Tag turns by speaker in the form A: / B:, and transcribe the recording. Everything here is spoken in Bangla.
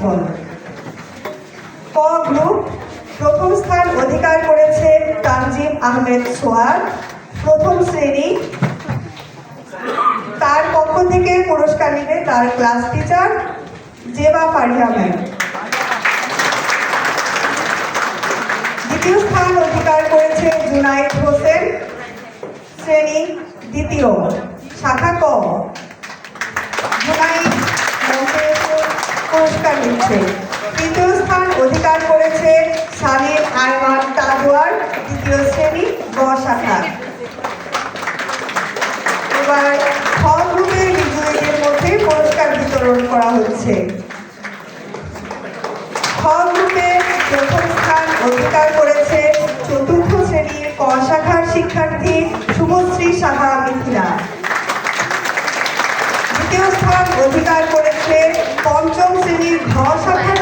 A: ফল। ক গ্রুপ প্রথম স্থান অধিকার করেছে তানজিম আহমেদ সোহাগ, প্রথম শ্রেণী। তার পক্ষ থেকে পুরস্কার নেবে তার class teacher Zeba Faria ma'am. দ্বিতীয় স্থান অধিকার করেছে জুনাইদ হোসেন, শ্রেণী দ্বিতীয়, শাখা ক। জুনাইদ পুরস্কার নিচ্ছে। তৃতীয় স্থান অধিকার করেছে সামির আরমান তাজওয়ার, দ্বিতীয় শ্রেণী গ শাখা। এবার খ গ্রুপের বিজয়ীদের মধ্যে পুরস্কার বিতরণ করা হচ্ছে। খ গ্রুপে প্রথম স্থান অধিকার করেছে চতুর্থ শ্রেণীর ক শাখার শিক্ষার্থী শুভশ্রী সাহা মিথিলা। দ্বিতীয় স্থান অধিকার করেছে পঞ্চম শ্রেণীর ঘ শাখার